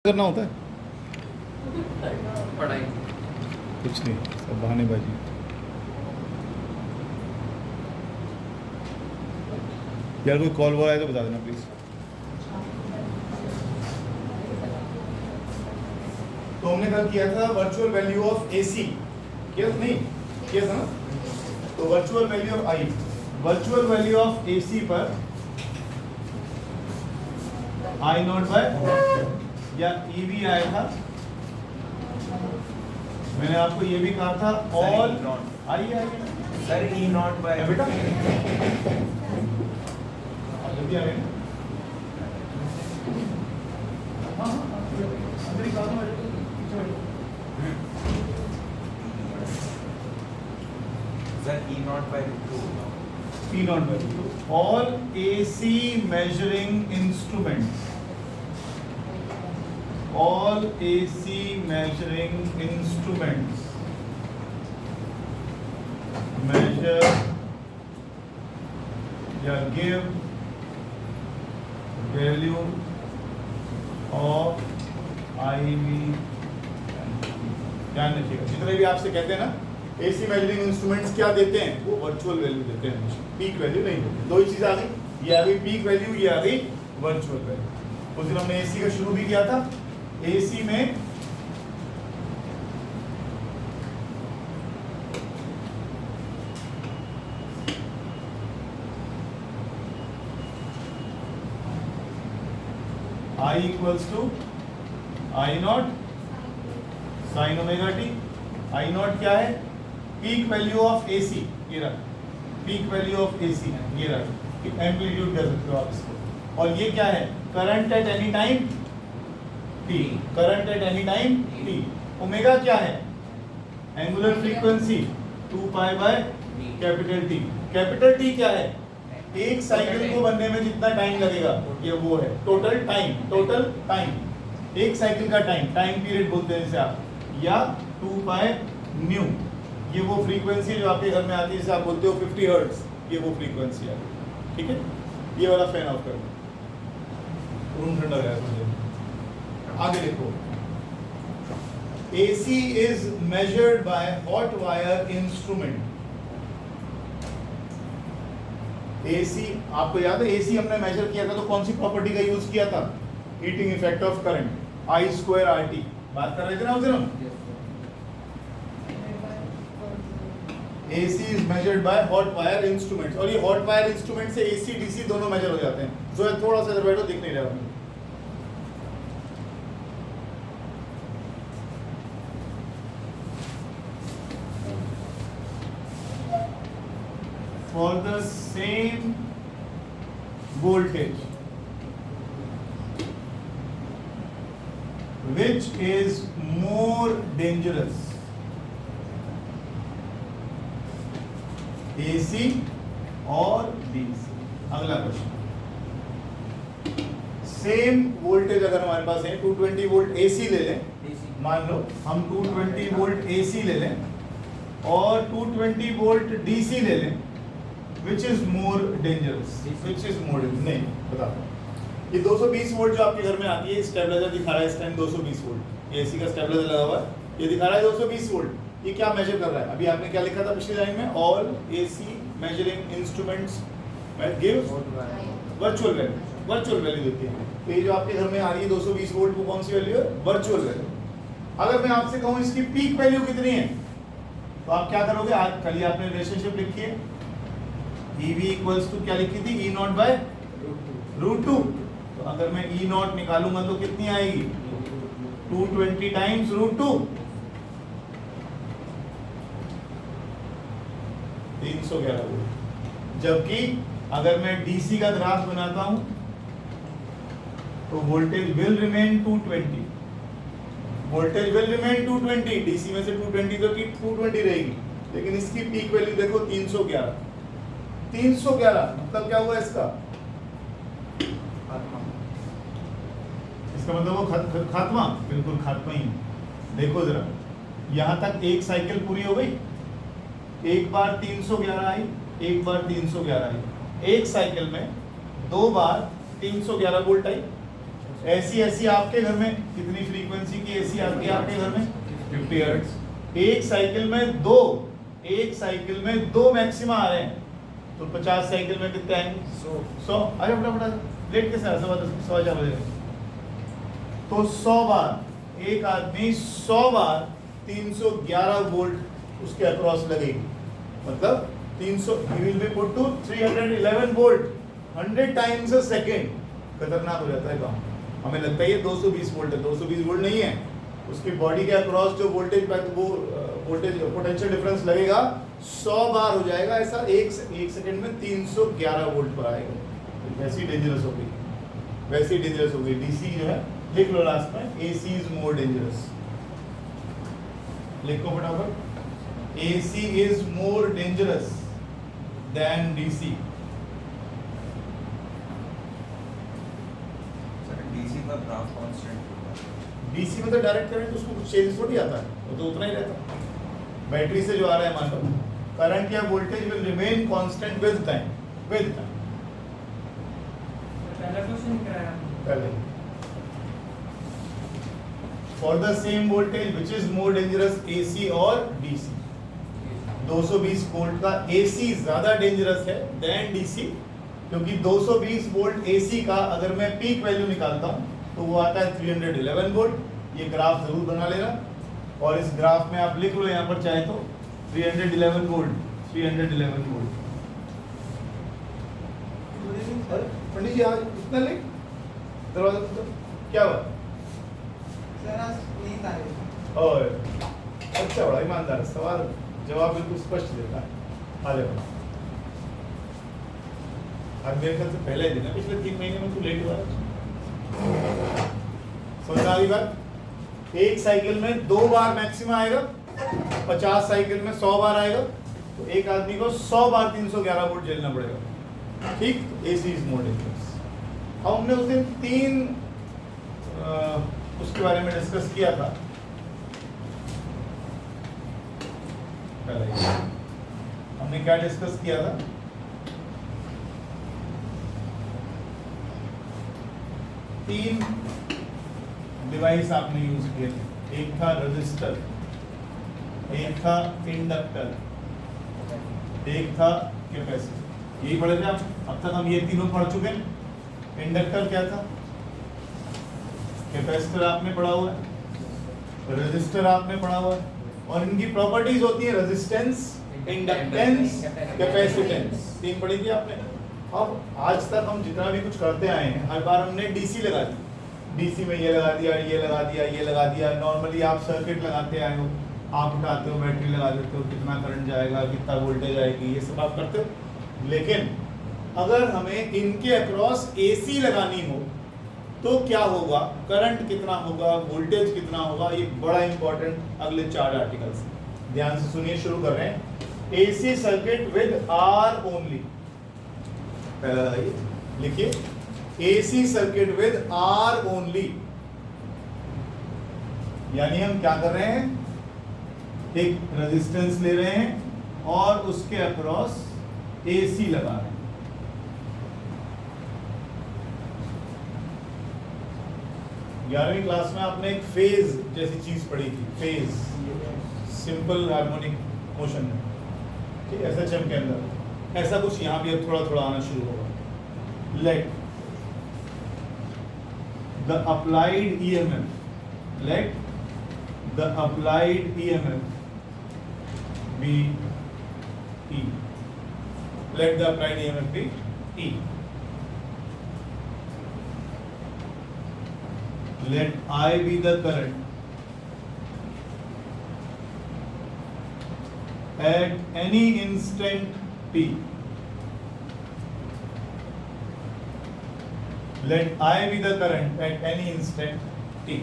करना होता है पढ़ाई कुछ नहीं, सब बहानेबाजी। यार कोई कॉल वॉल आए तो बता देना प्लीज। तो हमने कल किया था वर्चुअल वैल्यू ऑफ एसी, किया नहीं किया था ना। तो virtual value of I, virtual value of AC पर आई नॉट बाय या ई भी आया था। मैंने आपको ये भी कहा था ऑल आइए सर ई नॉट बाय बेटा जल्दी आ गए। हाँ अंदर ही कहा sir E naught by P naught by all AC measuring instruments, all AC measuring instruments measure या give value of IV। ध्यान रखिएगा, जितने भी आपसे कहते हैं ना एसी मेजरिंग इंस्ट्रूमेंट्स क्या देते हैं, वो वर्चुअल वैल्यू देते हैं, पीक वैल्यू नहीं देते। दो ही चीज आ गई, ये आ गई पीक वैल्यू, ये आ गई वर्चुअल वैल्यू। उस दिन हमने एसी का शुरू भी किया था। एसी में I equals to I naught sine omega t. I naught क्या है, पीक वैल्यू ऑफ एसी, ये रहा पीक वैल्यू ऑफ एसी, ये रहा एम्पलीट्यूड कर सकते हो आप इसको। और ये क्या है, current eight any time T, current eight any time T. Omega क्या है, angular frequency 2 pi by capital T. Capital T क्या है, एक साइकिल को बनने में जितना टाइम लगेगा ये वो है टोटल टाइम। टोटल टाइम एक साइकिल का टाइम, टाइम पीरियड बोलते हैं जिसे आप, या 2 पाई न्यू। ये वो फ्रीक्वेंसी जो आपके घर में आती है जिसे आप बोलते हो 50 हर्ट्ज, ये वो फ्रीक्वेंसी है। ठीक है, ये वाला फैन ऑफ कर दो, रूम ठंडा गया मुझे। आगे देखो, AC is measured by hot wire instrument। AC आपको याद है, AC हमने मेजर किया था तो कौन सी प्रॉपर्टी का यूज किया था, heating effect of current, I² RT बात कर रहे थे ना उस दिन हम। AC is measured by hot wire instruments, और ये hot wire instrument से AC DC दोनों मेजर हो जाते हैं। जो है थोड़ा सा इधर बैठो, दिख नहीं रहा है। For the same voltage which is more dangerous, AC और DC। अगला क्वेश्चन, सेम वोल्टेज अगर हमारे पास है 220 वोल्ट AC ले लें, मान लो हम 220 वोल्ट AC ले लें और 220 वोल्ट DC ले लें, which is more dangerous, which is more dangerous? नहीं बताता हूँ। ये 220 वोल्ट जो आपके घर में आती है, स्टेबलाइजर दिखा रहा है इस टाइम 220 वोल्ट, ये AC का स्टेबलाइजर लगा हुआ है, ये दिखा रहा है 220 वोल्ट। ये क्या मेजर कर रहा है, अभी आपने क्या लिखा था पिछली लाइन में, all AC measuring instruments give virtual value, virtual value देती है। तो ये जो आपके घर में आ रही है 220 वोल्ट, वो कौन सी वैल्यू है, वर्चुअल वैल्यू। अगर मैं आपसे कहूँ इसकी पीक वैल्यू कितनी है, तो आप क्या करोगे, आज कल ही आपने रिलेशनशिप लिखी है, EV इक्वल्स टू क्या लिखी थी, E नॉट बाय √2। तो अगर मैं E नॉट निकालूंगा तो कितनी आएगी, 220 टाइम्स √2, 311 वोल्ट। जबकि अगर मैं DC का ग्राफ बनाता हूं तो voltage will remain 220, voltage will remain 220, DC में से 220 तो 220 रहेगी, लेकिन इसकी पीक वैल्यू देखो 311। 311 मतलब क्या हुआ इसका, इसका मतलब वो खात्मा, बिल्कुल खात्मा ही। देखो जरा, यहां तक एक साइकिल पूरी हो गई, एक बार 311 आई, एक बार 311 आई, एक साइकिल में 2 बार 311 वोल्ट आई, ऐसी ऐसी आपके घर में कितनी फ्रीक्वेंसी की एसी आती है आपके घर में? 50 हर्ट्ज। एक साइकिल में दो मैक्सिमा आ रहे हैं, तो 50 साइकिल में कितने आएंगे? 100। अरे फटाफट लेट के साथ 4:15 बजे, तो 100 बार एक आदमी 100 बार 311 वोल्ट उसके अक्रॉस लगेगी, मतलब 300 he will be put to 311 volt 100 times a second. खतरनाक हो जाता है काम। हमें लगता है ये 220 वोल्ट है, 220 वोल्ट नहीं है। उसकी बॉडी के अक्रॉस जो वोल्टेज पोटेंशियल डिफरेंस लगेगा 100 बार हो जाएगा ऐसा, एक सेकंड में 311 वोल्ट पर आएगा। वैसी डेंजरस हो गई डीसी जो है। लिख लो लास्ट में, एसी इज मोर डेंजरस। लिखो फटाफट, AC is more dangerous than DC. DC का ग्राफ कांस्टेंट होगा। डीसी में तो डायरेक्ट करंट, उसको कुछ चेंज थोड़ी आता है, वो तो उतना ही रहता है। बैटरी से जो आ रहा है मान लो, करंट या voltage will remain constant with time. पहला क्वेश्चन कराया पहले for the same voltage which is more dangerous, AC और डीसी। 220 वोल्ट का एसी ज्यादा डेंजरस है देन डीसी, क्योंकि 220 वोल्ट एसी का अगर मैं पीक वैल्यू निकालता हूं तो वो आता है 311 वोल्ट। ये ग्राफ जरूर बना लेना, और इस ग्राफ में आप लिख लो यहाँ पर चाहे तो 311 वोल्ट। पंडित जी आज इतना लेट, दरवाजा तो क्या हुआ? सर आज नींद आ रही और अच्छा, बड़ा ईमानदार, सवाल जवाब बिल्कुल स्पष्ट देता है। आ जाओ। आज मेरे ख्याल से पहले दिन है, पिछले 3 महीने में तू लेट हुआ है। समझ आ गई बात? एक साइकिल में 2 बार मैक्सिमम आएगा, 50 साइकिल में 100 बार आएगा, तो एक आदमी को 100 बार 311 वोल्ट झेलना पड़ेगा। ठीक, एसी इज मोर डेंजरस। अब हमने उस दिन 3 उसके बारे में डिस्कस किया था। हमने क्या डिस्कस किया था? तीन डिवाइस आपने यूज किए थे। एक था रजिस्टर, एक था इंडक्टर, एक था कैपेसिटर। यही पढ़े थे आप? अब तक हम ये तीनों पढ़ चुके हैं। इंडक्टर क्या था, कैपेसिटर आपने पढ़ा हुआ है, रजिस्टर आपने पढ़ा हुआ है, और इनकी प्रॉपर्टीज होती है रेजिस्टेंस, इंडक्टेंस, कैपेसिटेंस। 3 पढ़ी थी आपने। अब आज तक हम जितना भी कुछ करते आए हैं, हर बार हमने डीसी लगा दी, डीसी में ये लगा दिया, ये लगा दिया, ये लगा दिया। नॉर्मली आप सर्किट लगाते आए हो, आप उठाते हो, बैटरी लगा देते हो, कितना करंट जाएगा, कितना वोल्टेज आएगी, ये सब आप करते हो। लेकिन अगर हमें इनके अक्रॉस एसी लगानी हो तो क्या होगा, करंट कितना होगा, वोल्टेज कितना होगा, ये बड़ा इंपॉर्टेंट अगले 4 आर्टिकल्स। ध्यान से सुनिए, शुरू कर रहे हैं। AC circuit with R only. पहला लगाइए, लिखिए AC circuit with R only. यानी हम क्या कर रहे हैं, एक रेजिस्टेंस ले रहे हैं और उसके अक्रॉस एसी लगा रहे हैं। ग्यारहवीं क्लास में आपने एक फेज जैसी चीज पढ़ी थी, फेज, सिंपल हार्मोनिक मोशन में, ठीक है, एसएचएम के अंदर। ऐसा कुछ यहाँ भी अब थोड़ा थोड़ा आना शुरू होगा। Let the applied EMF, let the applied EMF be E. Let the applied EMF be E. Let I be the current at any instant P. Let I be the current at any instant T.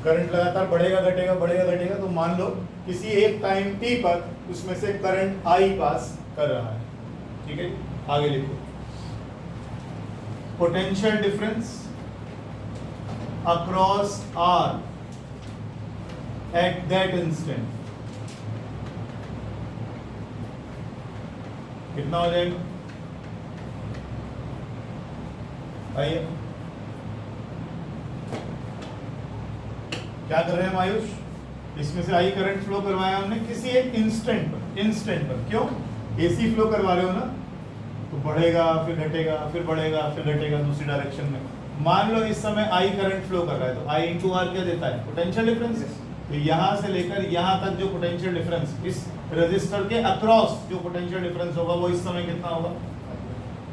Current लगातार बढ़ेगा घटेगा, बढ़ेगा घटेगा, तो मान लो किसी एक time t पर उसमें से करंट I पास कर रहा है। ठीक है, आगे लिखो। Potential difference across R at that instant कितना हो जाएगा? आइए, क्या कर रहे हैं हम आयुष? इसमें से आई करंट फ्लो करवाया हमने किसी एक इंस्टेंट पर। क्यों? एसी फ्लो करवा रहे हो ना, तो बढ़ेगा फिर घटेगा, फिर बढ़ेगा फिर घटेगा दूसरी डायरेक्शन में। मान लो इस समय आई करंट फ्लो कर रहा है, तो आई इंटू आर क्या देता है? Potential difference. तो यहाँ से लेकर यहाँ तक जो पोटेंशियल डिफरेंस, इस रेजिस्टर के अक्रॉस जो पोटेंशियल डिफरेंस होगा वो इस समय कितना होगा?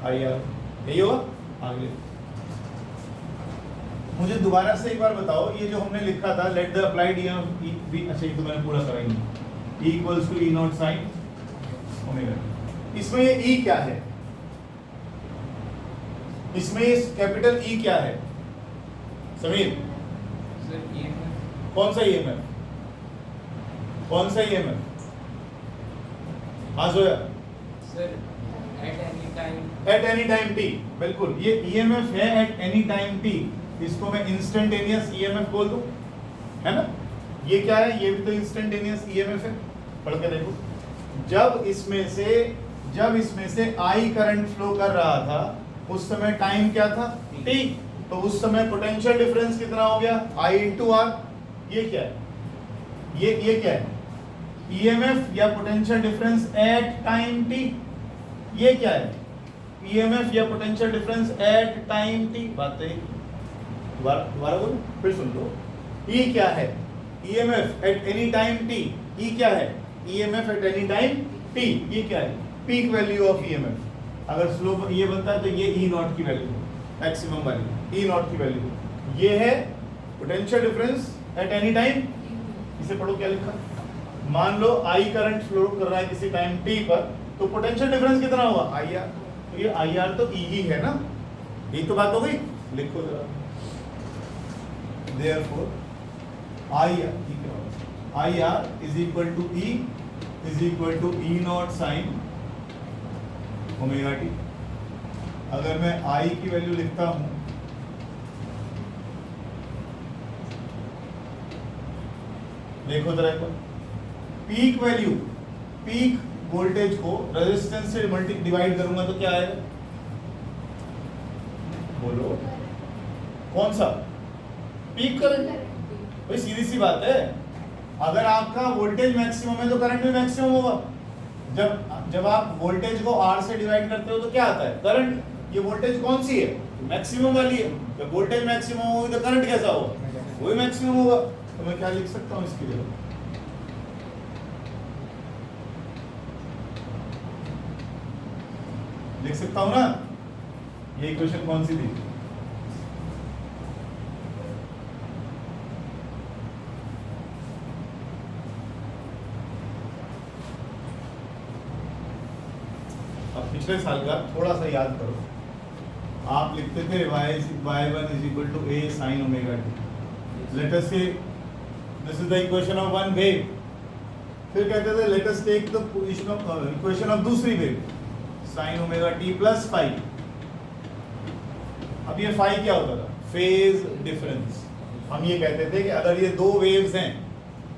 I R. यही होगा। आगे मुझे दोबारा से एक बार बताओ, ये जो हमने लिखा था लेट द अप्लाइड ईएमएफ, अच्छा ये तो मैंने पूरा कराई, E equals to E naught sine omega. इसमें ये E क्या है? इसमें ये कैपिटल E क्या है समीर? सर EMF कौन सा ईएमएफ? कौन सा ईएमएफ? हाँ Zoya. Sir eight any time T, बिल्कुल ये ईएमएफ है एट एनी टाइम टी। इसको मैं इंस्टेंटेनियस ईएमएफ बोल दूं, है ना? ये क्या है? ये भी तो इंस्टेंटेनियस ईएमएफ है। पढ़ के देखो, जब इसमें से आई करंट फ्लो कर रहा था उस समय टाइम क्या था? टी। तो उस समय पोटेंशियल डिफरेंस कितना हो गया? आई इंटू आर। ये क्या है? ये क्या है? ईएमएफ या potential difference at time t. ये क्या है? ईएमएफ या potential difference at time T. बात है, दोबारा बोलो, फिर सुन लो। ई क्या है? EMF at any time t. E क्या है? EMF at any time t. ये क्या है? Peak value of EMF. अगर स्लोप ये बनता है तो ये ई नॉट की वैल्यू, मैक्सिमम वैल्यू ई नॉट की वैल्यू। ये है potential difference at any time. इसे पढ़ो, क्या लिखा? मान लो आई करंट फ्लो कर रहा है किसी टाइम टी पर, तो पोटेंशियल डिफरेंस कितना होगा? I R. तो ये आई आर तो ई ही है ना, यही तो बात हो गई। लिखो जरा, therefore IR is equal to E naught sin omega T. अगर मैं I की वैल्यू लिखता हूं, देखो जरा एक बार, पीक वैल्यू, पीक वोल्टेज को रेजिस्टेंस से डिवाइड करूंगा तो क्या आएगा? बोलो, कौन सा? Peak current. भाई सीधी सी बात है, अगर आपका वोल्टेज मैक्सिमम है तो करंट भी मैक्सिमम होगा। जब आप वोल्टेज को R से डिवाइड करते हो तो क्या आता है? करंट। ये वोल्टेज कौन सी है? मैक्सिमम वाली है। जब वोल्टेज मैक्सिमम होगी तो करंट कैसा होगा? वही मैक्सिमम होगा। तो मैं क्या लिख सकता हूँ इसके लिए? लिख सकता हूँ ना, ये इक्वेशन कौन सी थी? पिछले साल का थोड़ा सा याद करो, आप लिखते थे y1 is equal to a sin omega t। Let us say this is the equation of one wave। फिर कहते थे let us take the equation of दूसरी wave sin omega t plus phi। अब ये phi क्या होता था? Phase difference. हम ये कहते थे कि अगर ये दो वेव्स हैं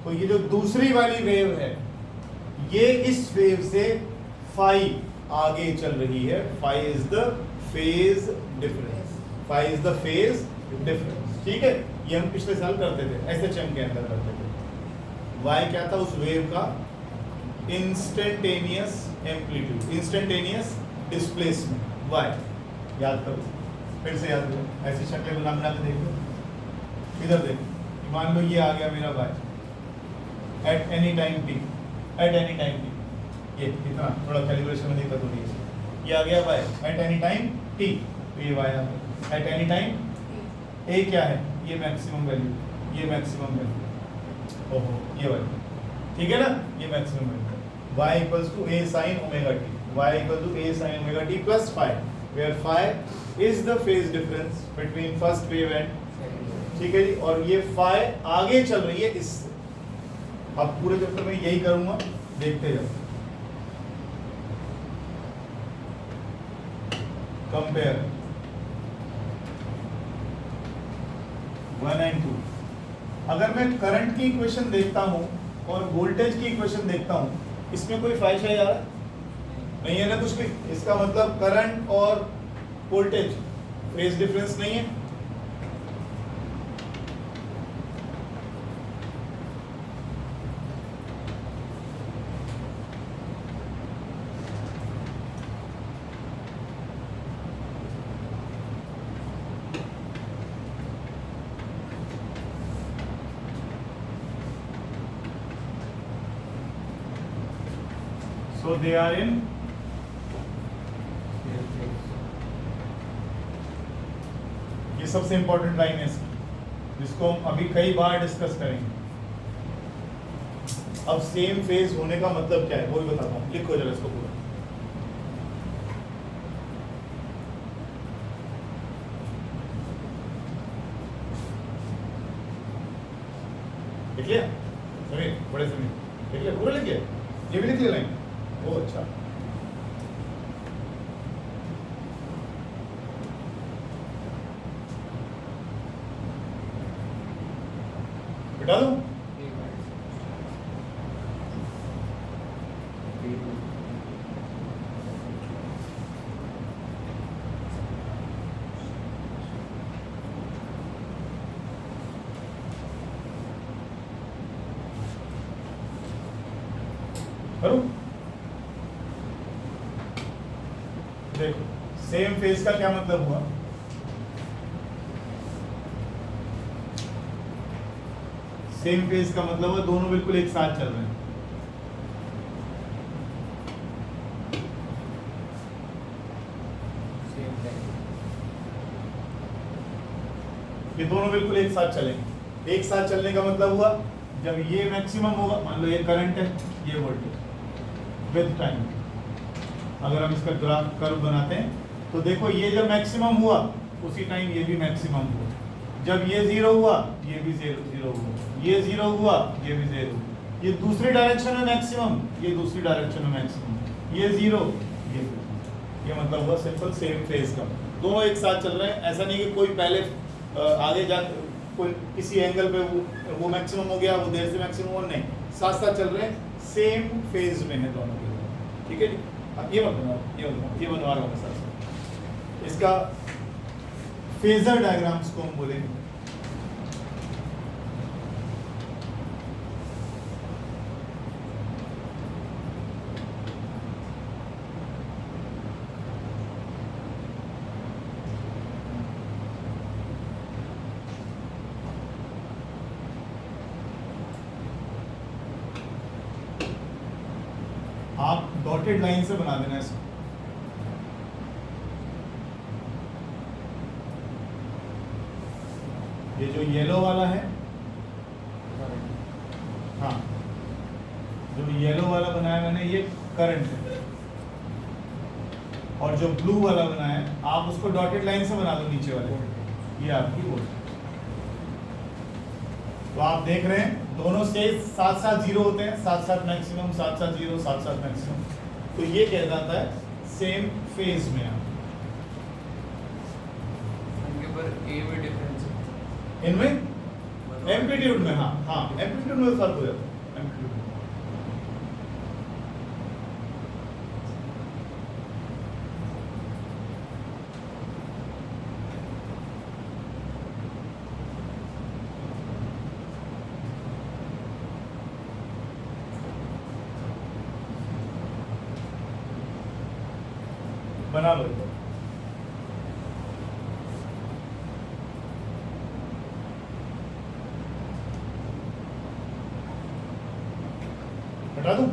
तो ये जो दूसरी वाली वेव है ये इस वेव से phi आगे चल रही है। phi is the phase difference। phi is the phase difference। ठीक है, ये हम पिछले साल करते थे, SHM के अंदर करते थे। y क्या था उस वेव का? Instantaneous amplitude, instantaneous displacement. y याद करो, फिर से याद करो, ऐसी शक्लें बना बना के देखो। इधर देखो, मान लो ये आ गया मेरा y eight any time t, eight any time t। ये इतना थोड़ा कैलिब्रेशन में दिक्कत हो रही है। ये आ गया y eight any time t, तो ये y आ गया एट एनी टाइम a क्या है? ये मैक्सिमम वैल्यू, ये मैक्सिमम वैल्यू, ओहो ये वाली, ठीक है ना, ये maximum value. y equals to a sin omega t, y equal to a sin omega t plus phi, where phi is the phase difference between first wave and, ठीक है जी। और ये phi आगे चल रही है इससे। अब पूरे चैप्टर में यही करूंगा, देखते जाओ। Compare 1 and 2। अगर मैं करंट की इक्वेशन देखता हूं और वोल्टेज की इक्वेशन देखता हूं, इसमें कोई फायदा है यार? नहीं है ना कुछ भी। इसका मतलब करंट और वोल्टेज फेज डिफरेंस नहीं है। So they are in ये सबसे इंपॉर्टेंट लाइन है इसकी, जिसको हम अभी कई बार डिस्कस करेंगे। अब सेम फेज होने का मतलब क्या है वो भी बताता हूँ, लिखो जरा इसको पूरा। लिख लिया समीर, बड़े समीर लिख लिया, पूरा लिख लिया, ये भी लिख लिया लाइन। ओ अच्छा, बिठा दूं? करूं? देखो सेम फेज का क्या मतलब हुआ, सेम फेज का मतलब हुआ दोनों बिल्कुल एक साथ चल रहे हैं। ये दोनों बिल्कुल एक साथ चलेंगे। एक साथ चलने का मतलब हुआ जब ये मैक्सिमम होगा, मान लो ये करंट है, ये वोल्टेज विद टाइम, अगर हम इसका ग्राफ कर्व बनाते हैं तो देखो ये जब मैक्सिमम हुआ उसी टाइम ये भी मैक्सिमम हुआ, जब ये जीरो हुआ ये भी जीरो हुआ, ये जीरो हुआ ये भी जीरो, ये दूसरी डायरेक्शन में मैक्सिमम, ये दूसरी डायरेक्शन में मैक्सिमम, ये जीरो ये मतलब हुआ सिंपल सेम फेज का, दोनों एक साथ चल रहे हैं। ऐसा नहीं कि कोई पहले आगे जा कोई किसी एंगल पे वो मैक्सिमम हो गया, वो देर से मैक्सिमम हो, नहीं, साथ साथ चल रहे हैं, सेम फेज में है दोनों के, ठीक है जी। अब ये बनवा रहा हूँ साथ साथ, इसका फेजर डायग्राम्स को हम बोलेंगे। आप डॉटेड लाइन से बना देना इसको, ये जो येलो वाला है, हाँ जो येलो वाला बनाया मैंने ये करंट है, और जो ब्लू वाला बनाया है आप उसको डॉटेड लाइन से बना दो नीचे वाले, ये आपकी वोल्टेज। तो आप देख रहे हैं दोनों से साथ साथ जीरो होते हैं, साथ साथ मैक्सिमम, साथ साथ जीरो, साथ साथ मैक्सिमम, तो ये कह जाता है सेम फेज में आप। इनके पर ए में डिफरेंस है, इनमें एम्पलीट्यूड में, हाँ हाँ एम्पलीट्यूड में फर्क हो जाता है, एम्पलीट्यूड में। बना लो इधर। हटा दूं?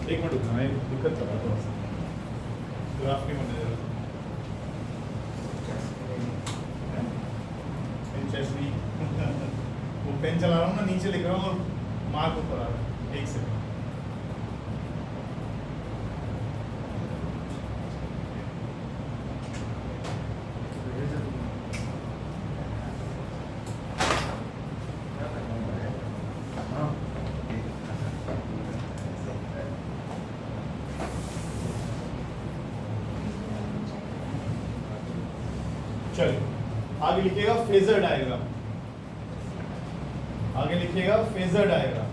एक मिनट रुकना, मैं दिक्कत कर रहा थोड़ा सा, ग्राफ नहीं बनने दे रहा पेन चेस नहीं वो पेन चला रहा हूँ ना, नीचे लिख रहा हूँ और मार्क ऊपर आ रहा है, एक सेकंड। चलिए आगे लिखिएगा फेजर डायग्राम, आगे लिखिएगा फेजर डायग्राम।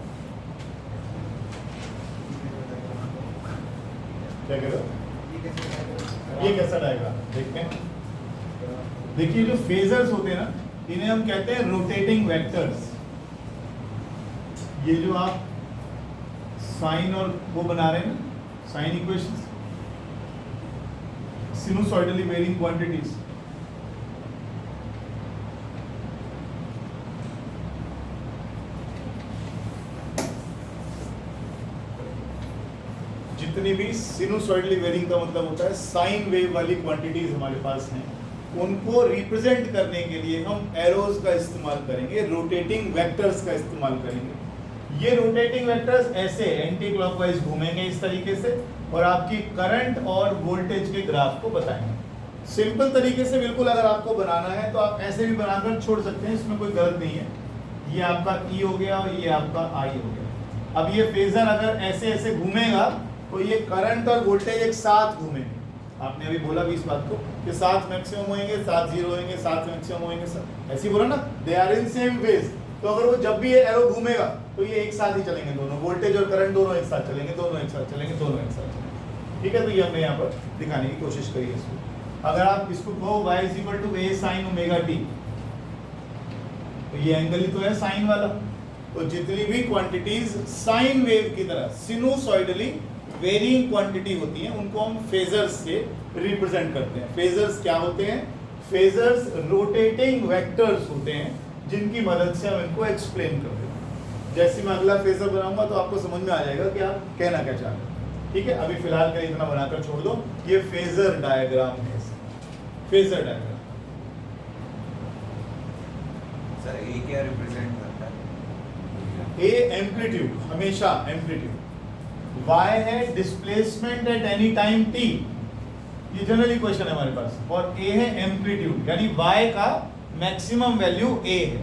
क्या कह रहे हो? ये कैसा डायग्राम देखते हैं। देखिए जो फेजर्स होते हैं ना, इन्हें हम कहते हैं रोटेटिंग वेक्टर्स। ये जो आप साइन और वो बना रहे हैं ना, sine equations, sinusoidally varying quantities, जितनी भी sinusoidally varying का मतलब होता है साइन वेव वाली क्वांटिटीज हमारे पास हैं, उनको रिप्रेजेंट करने के लिए हम एरोज का इस्तेमाल करेंगे, रोटेटिंग वेक्टर्स का इस्तेमाल करेंगे। ये रोटेटिंग वेक्टर्स ऐसे एंटी क्लॉकवाइज घूमेंगे इस तरीके से और आपकी करंट और वोल्टेज के ग्राफ को बताएंगे। सिंपल तरीके से बिल्कुल अगर आपको बनाना है तो आप ऐसे भी बनाकर छोड़ सकते हैं, इसमें कोई गलत नहीं है। ये आपका E हो गया और ये आपका I हो गया। अब ये फेजर अगर ऐसे ऐसे घूमेगा तो ये करंट और वोल्टेज एक साथ घूमेंगे। आपने अभी बोला भी इस बात को कि साथ मैक्सिमम होंगे, साथ जीरो होंगे, साथ मैक्सिमम होंगे, ऐसे ही बोला ना, they are in same phase. तो अगर वो जब भी ये एरो घूमेगा तो ये एक साथ ही चलेंगे, दोनों वोल्टेज और करंट दोनों एक साथ चलेंगे, दोनों एक साथ चलेंगे, दोनों एक साथ चलेंगे। ठीक है, तो ये हमने यहाँ पर दिखाने की कोशिश करी है इसको। अगर आप इसको कहो y = a sin ω t, तो ये एंगल ही तो है साइन वाला। तो जितनी भी क्वांटिटीज साइन वेव की तरह सिनुसॉइडली वेरिंग क्वांटिटी होती हैं, उनको हम फेजर्स से रिप्रेजेंट करते हैं। फेजर्स क्या होते हैं? फेजर्स रोटेटिंग वेक्टर्स होते हैं जिनकी मदद से हम इनको एक्सप्लेन करते हैं। जैसे मैं अगला फेजर बनाऊंगा तो आपको समझ में आ जाएगा कि आप कहना क्या चाह रहे हैं। ठीक है, अभी फिलहाल के इतना बनाकर छोड़ दो। ये फेजर डायग्राम है, फेजर डायग्राम। सर ए क्या रिप्रेजेंट करता है? ए एम्पलीट्यूड, हमेशा एम्पलीट्यूड। y है displacement eight any time t, ये जनरली क्वेश्चन है हमारे पास। और a है एम्पलीट्यूड, यानी y का मैक्सिमम वैल्यू a है,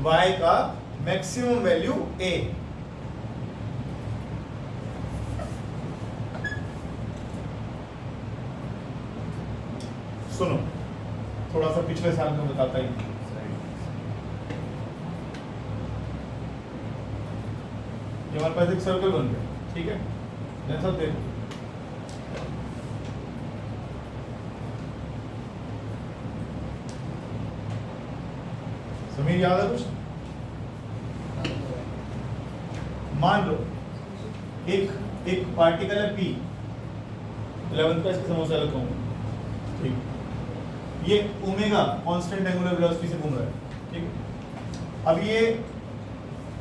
y का मैक्सिमम वैल्यू a। सुनो थोड़ा सा पिछले साल का बताता ही। ये हमारे पास एक सर्कल बन गया, ठीक है, जैसा देखो समीर याद है कुछ? मान लो एक पार्टिकल है P, 11th का इसके समोसा लगाऊंगा, ठीक, ये ओमेगा कांस्टेंट एंगुलर वेलोसिटी से घूम रहा है, ठीक है। अब ये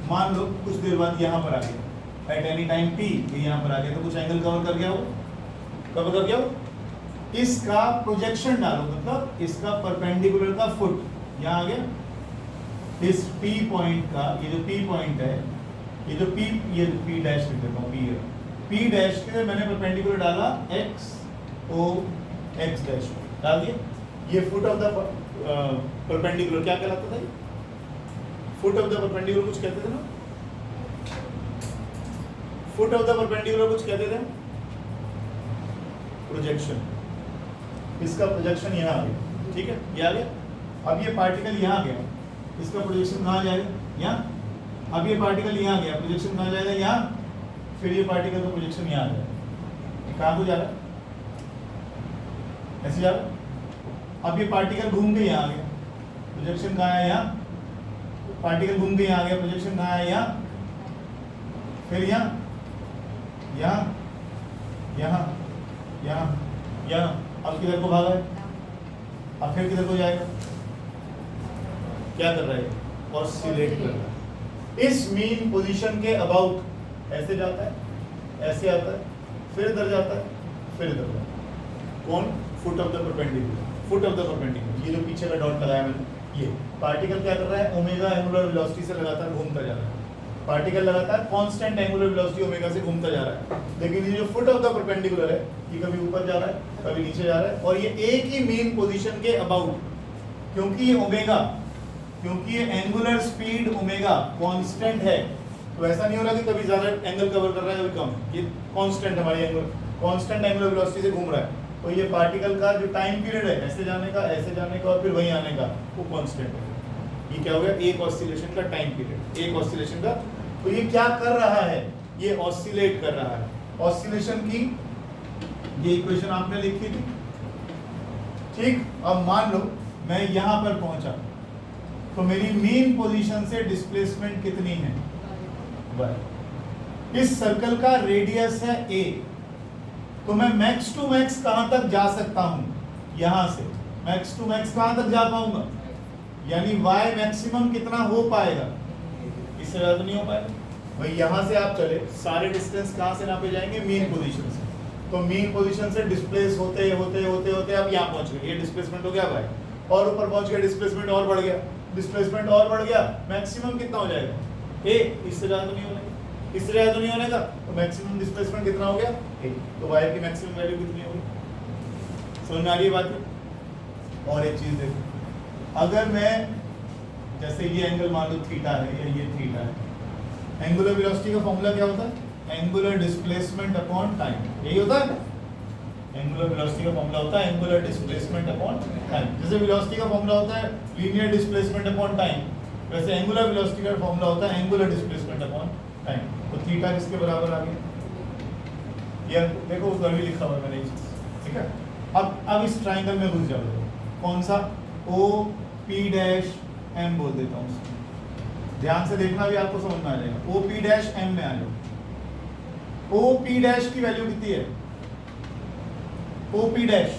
मान लो कुछ देर बाद यहाँ पर आ गया, एट एनी टाइम t ये यहाँ पर आ गया, तो कुछ एंगल कवर कर गया, वो कवर कर गया वो। इसका प्रोजेक्शन डालो, मतलब इसका परपेंडिकुलर का फुट यहाँ आ गया। इस P पॉइंट का, ये जो P पॉइंट है, ये जो P, ये P डैश लिख देता हूँ, P डैश के मैंने परपेंडिकुलर डाला x o x डैश डाल दिया। ये फुट ऑफ द परपेंडिकुलर क्या कहलाता था? फुट ऑफ द परपेंडिकुलर कुछ कहते थे ना, फुट ऑफ द परपेंडिकुलर कुछ कहते थे, प्रोजेक्शन। इसका प्रोजेक्शन यहाँ आ गया, ठीक है, ये आ गया। अब ये पार्टिकल यहाँ आ गया, इसका प्रोजेक्शन कहाँ जाएगा? यहाँ। अब ये पार्टिकल यहाँ गया, प्रोजेक्शन कहाँ जाएगा? यहाँ। फिर ये पार्टिकल का प्रोजेक्शन यहाँ आ जाएगा। कहाँ को जा रहा है? ऐसे जा रहा है। अब ये पार्टिकल घूम के यहाँ आ गया, प्रोजेक्शन कहाँ है? यहाँ। पार्टिकल घूम के यहाँ आ गया, प्रोजेक्शन कहाँ है? यहाँ। फिर यहाँ, यहाँ, यहाँ, यहाँ, यहाँ। अब किधर को भागा है? अब फिर किधर को जाएगा? क्या कर रहा है? ऑसिलेट कर रहा है। इस मीन पोजीशन के अबाउट ऐसे जाता है, ऐसे आता है, फिर इधर जाता है, फिर इधर जाता है। कौन? Foot of the perpendicular, foot of the perpendicular. ये जो पीछे का डॉट लगाया मैंने, ये पार्टिकल क्या कर रहा है? ओमेगा एंगुलर वेलोसिटी से लगातार घूमता जा रहा है। पार्टिकल लगातार कांस्टेंट एंगुलर वेलोसिटी ओमेगा से घूमता जा रहा है। लेकिन ये जो फुट ऑफ द परपेंडिकुलर है, ये कभी ऊपर जा रहा है, कभी नीचे जा रहा है, और ये एक ही मीन पोजीशन के अबाउट, क्योंकि ये ओमेगा, क्योंकि ये एंगुलर स्पीड ओमेगा कांस्टेंट है, तो ऐसा नहीं हो रहा कि कभी ज्यादा एंगल कवर कर रहा है, कभी कम। ये कांस्टेंट हमारी एंगुलर, कांस्टेंट एंगुलर वेलोसिटी से घूम रहा है। तो ये पार्टिकल का जो टाइम पीरियड है ऐसे जाने का और फिर वहीं आने का वो कांस्टेंट है। ये क्या हो गया, एक ऑसिलेशन का टाइम पीरियड, एक ऑसिलेशन का। तो ये क्या कर रहा है, ये ऑसिलेट कर रहा है। ऑसिलेशन की ये इक्वेशन आपने लिखी थी, ठीक। अब मान लो मैं यहां पर पहुंचा, तो मेरी मेन पोजीशन से डिस्प्लेसमेंट कितनी है, y। इस सर्कल का रेडियस है a, तो मैं मैक्स टू मैक्स कहां तक जा सकता हूं, यहां से मैक्स टू मैक्स कहां तक जा पाऊंगा, यानी y मैक्सिमम कितना हो पाएगा, इससे ज्यादा नहीं हो पाएगा भाई। यहां से आप चले, सारे डिस्टेंस कहां से नापे जाएंगे, मेन पोजीशन से। तो मेन पोजीशन से डिस्प्लेस होते होते होते होते अब यहां पहुंच गए, ये डिस्प्लेसमेंट हो गया भाई, और ऊपर पहुंच गया, डिस्प्लेसमेंट और बढ़ गया, डिस्प्लेसमेंट और बढ़ गया, मैक्सिमम कितना हो जाएगा a, इससे ज्यादा तो नहीं होने का, इससे ज्यादा तो नहीं होने का, तो मैक्सिमम डिस्प्लेसमेंट कितना हो गया a। तो y की मैक्सिमम वैल्यू कितनी होगी, समझ में आ रही है बात। और एक चीज देखो, अगर मैं जैसे ये एंगल मान लो थीटा है या ये थीटा है, एंगुलर वेलोसिटी का फॉर्मूला क्या होता है, एंगुलर डिस्प्लेसमेंट अपॉन टाइम, यही होता है। एंगुलर वेलोसिटी का फॉर्मूला होता है एंगुलर डिस्प्लेसमेंट अपॉन टाइम। जैसे वेलोसिटी का फॉर्मूला होता है लीनियर डिस्प्लेसमेंट अपॉन टाइम, वैसे एंगुलर वेलोसिटी का फॉर्मूला होता है एंगुलर डिस्प्लेसमेंट अपॉन टाइम। तो थीटा किसके बराबर आ गया, ये देखो उधर भी लिखा हुआ है मैंने ये चीज, ठीक है। अब इस ट्रायंगल में घुस जाओ, कौन सा, ओ पी डैश एम बोल देता हूँ उसको, ध्यान से देखना भी आपको समझ में आ जाएगा। ओ पी डैश एम में आ जाओ। ओ पी डैश की वैल्यू कितनी है, ओ पी डैश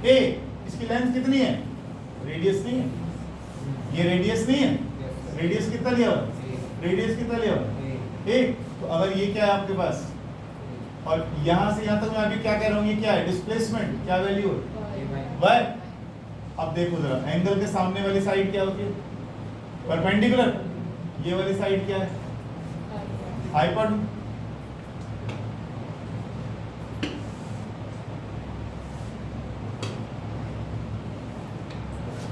ए, इसकी लेंथ कितनी है, रेडियस नहीं है, ये रेडियस नहीं है, रेडियस कितना लिया हुआ, रेडियस कितना लिया हुआ ए। तो अगर ये क्या है आपके पास, और यहां से यहां तक मैं अभी क्या कह रहा हूं, ये क्या है, डिस्प्लेसमेंट, क्या वैल्यू है y। अब देखो जरा, एंगल के सामने वाली साइड क्या होती है, परपेंडिकुलर, ये वाली साइड क्या है, हाइपोटेन्यूज।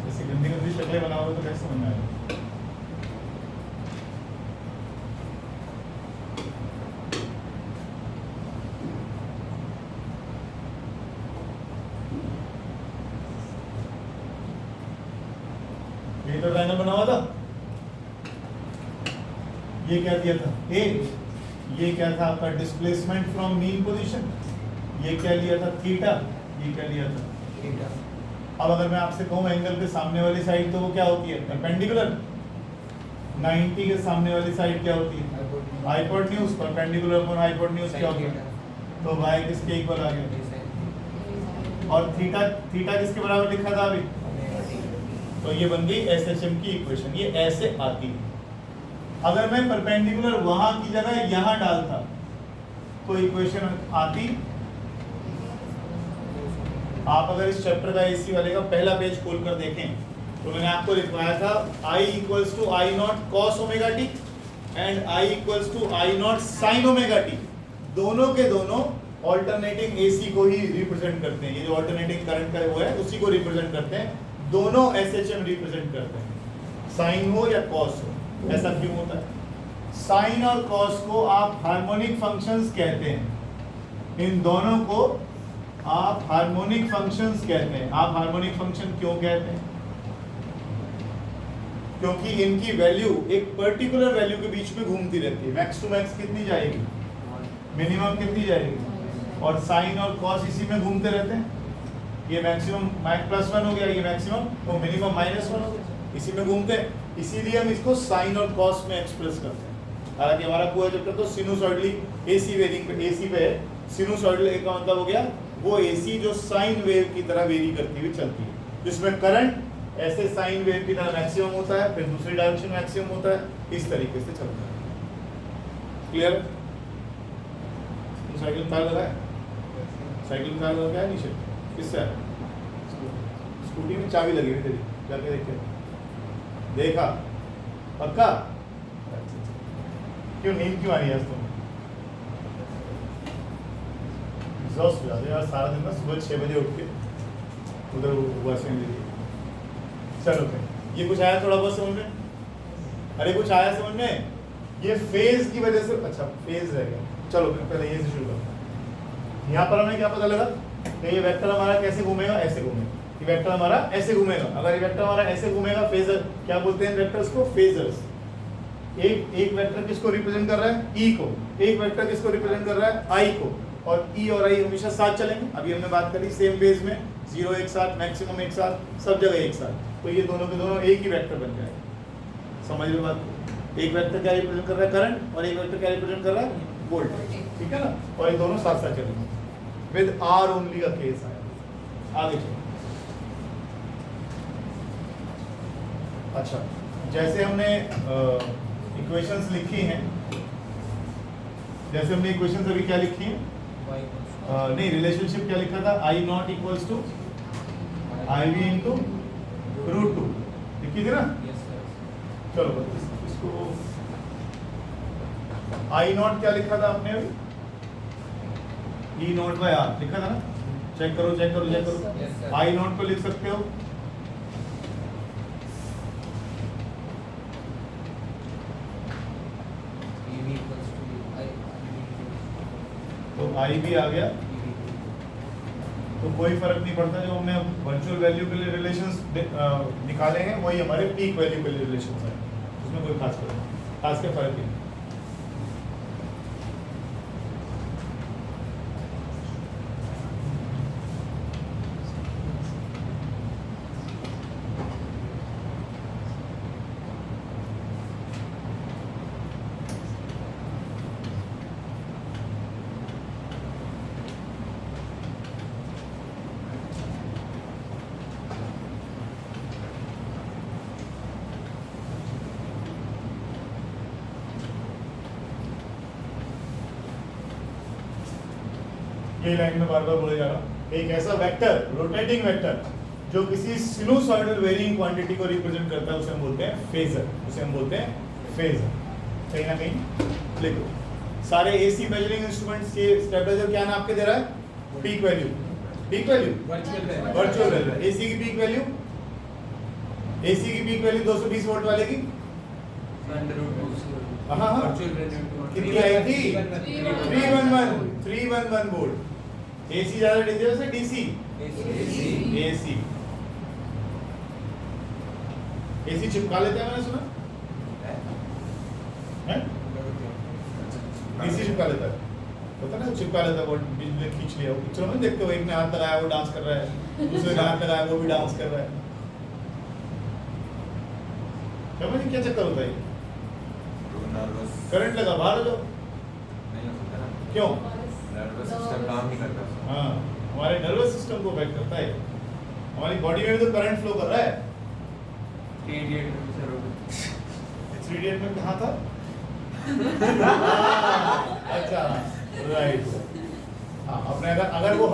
ऐसी गंदी गंदी शक्लें बनाओगे तो कैसे समझ में आएगा। ये तो ट्रायंगल बना हुआ था, ये क्या दिया था a, ये क्या था आपका डिस्प्लेसमेंट फ्रॉम मीन पोजीशन, ये क्या लिया था थीटा, ये क्या लिया था थीटा। अब अगर मैं आपसे कहूँ एंगल के सामने वाली साइड, तो वो क्या होती है, परपेंडिकुलर। 90 के सामने वाली साइड क्या होती है, हाइपोटेन्यूज। परपेंडिकुलर अपॉन हाइपोटेन्यूज क्या होता है, तो y किसके इक्वल आ गया, और थीटा किसके बराबर लिखा था अभी, तो ये बन गई SHM की इक्वेशन, ये ऐसे आती है। अगर मैं परपेंडिकुलर वहां की जगह यहां डालता तो इक्वेशन आती। आप अगर इस चैप्टर का एसी वाले का पहला पेज खोल कर देखें, तो मैंने आपको लिखवाया था I equals to I naught cos omega t and I equals to I naught sine omega t. दोनों के दोनों ऑल्टरनेटिंग एसी को ही रिप्रेजेंट करते हैं, ये जो ऑल्टरनेटिंग करंट का वो है उसी को रिप्रेजेंट करते हैं। दोनों SHM रिप्रेजेंट करते हैं, साइन हो या कॉस हो। ऐसा क्यों होता है, साइन और कॉस को आप हार्मोनिक फंक्शंस कहते हैं, इन दोनों को आप हार्मोनिक फंक्शंस कहते हैं। आप हार्मोनिक फंक्शन क्यों कहते हैं, क्योंकि इनकी वैल्यू एक पर्टिकुलर वैल्यू के बीच में घूमती रहती है। मैक्स टू मैक्स कितनी जाएगी, मिनिमम कितनी जाएगी, और साइन और कॉस इसी में घूमते रहते हैं। ये मैक्सिमम +1 हो गया, ये मैक्सिमम, तो मिनिमम -1 हो गया, इसी में घूमते हैं। इसीलिए हम इसको साइन और कॉस में एक्सप्रेस करते हैं। हालांकि हमारा पूरा चैप्टर तो सिनुसॉइडली एसी वेरिंग पे, एसी पे है। सिनुसॉइडल का मतलब हो गया वो एसी जो साइन वेव की तरह वेरी करती हुई चलती है, जिसमें करंट ऐसे साइन वेव की तरह मैक्सिमम होता है, फिर दूसरी डायरेक्शन में मैक्सिमम होता है, इस तरीके से चलता है। क्लियर? साइकिल तार लगा है, साइकिल तार लगा है नीचे, किससे है? स्कूटी में चाबी लगी हुई तेरी, जाके देख के देखा, पक्का? क्यों नींद क्यों आ रही है आज तुम्हें? एग्जॉस्ट हो जाते यार सारा दिन ना, सुबह 6 बजे उठ के उधर वॉशिंग ले ली। चलो फिर ये कुछ आया थोड़ा बहुत समझ में? अरे कुछ आया समझ में? ये फेज की वजह से, अच्छा फेज रह गया। चलो फिर पहले ये से शुरू करते हैं। यहाँ पर हमें क्या पता लगा, तो ये वेक्टर हमारा कैसे घूमेगा, ऐसे घूमेगा। ये वेक्टर हमारा ऐसे घूमेगा। अगर ये वेक्टर हमारा ऐसे घूमेगा, फेजर क्या बोलते हैं वेक्टर्स को, फेजर्स। एक वेक्टर किसको रिप्रेजेंट कर रहा है, ई को, एक वेक्टर किसको रिप्रेजेंट कर रहा है, आई को, और ई और आई हमेशा साथ चलेंगे। अभी हमने बात करी सेम फेज में, जीरो एक साथ, मैक्सिमम एक साथ, सब जगह एक साथ, तो ये दोनों के दोनों एक ही वेक्टर बन जाएगा। समझ लो बात, एक वेक्टर क्या रिप्रेजेंट कर रहा है, करंट, और एक वेक्टर क्या रिप्रेजेंट कर रहा है, वोल्टेज, ठीक है ना। और ये दोनों साथ साथ चलेंगे। विद आर ओनली का केस आया। आगे चलो। अच्छा, जैसे हमने इक्वेशंस लिखी हैं, जैसे हमने इक्वेशंस अभी क्या लिखी हैं, नहीं रिलेशनशिप क्या लिखा था, I not equals to I V into root two, लिखी थी ना। चलो इसको आई नॉट क्या लिखा था आपने अभी, ई नॉट बाय आर लिखा था ना। चेक करो चेक करो चेक करो। आई नॉट को लिख सकते हो, तो आई भी आ गया, तो कोई फर्क नहीं पड़ता। जो हमने वर्चुअल वैल्यू के लिए रिलेशंस निकाले हैं वही हमारे पीक वैल्यू के लिए रिलेशंस है, उसमें कोई खास के फर्क नहीं। ये लाइन में बार बार बोले जा रहा हूं, एक ऐसा वेक्टर, रोटेटिंग वेक्टर, जो किसी सिनुसॉइडल वेरिंग क्वांटिटी को रिप्रेजेंट करता है, उसे हम बोलते हैं फेजर, उसे हम बोलते हैं फेजर। कहीं ना कहीं लिखो। सारे एसी मेजरिंग इंस्ट्रूमेंट्स के स्टेबलाइजर क्या नाम के दे रहा है, peak value, peak value, virtual value. AC की पीक वैल्यू, एसी की पीक वैल्यू 220 वोल्ट वाले की कितनी आई थी, 311 वोल्ट। एसी ज्यादा डेंजरस है, डीसी, एसी। एसी चिपका लेते हैं, मैंने सुना है, डीसी चिपका लेता है, पता ना, चिपका लेता है, वो बिजली खींच लिया। वो पिक्चर में देखते हो, एक ने हाथ लगाया वो डांस कर रहा है, दूसरे ने हाथ लगाया वो भी डांस कर रहा है। समझ क्या चक्कर होता है, करंट लगा बाहर हो जाओ, क्यों, नर्वस सिस्टम काम नहीं करता। हाँ, हमारे नर्वस सिस्टम को अफेक्ट करता है। हमारी बॉडी में भी तो करंट फ्लो कर रहा है। 3 में कहाँ था? अच्छा, राइट। हाँ, अपने अगर वो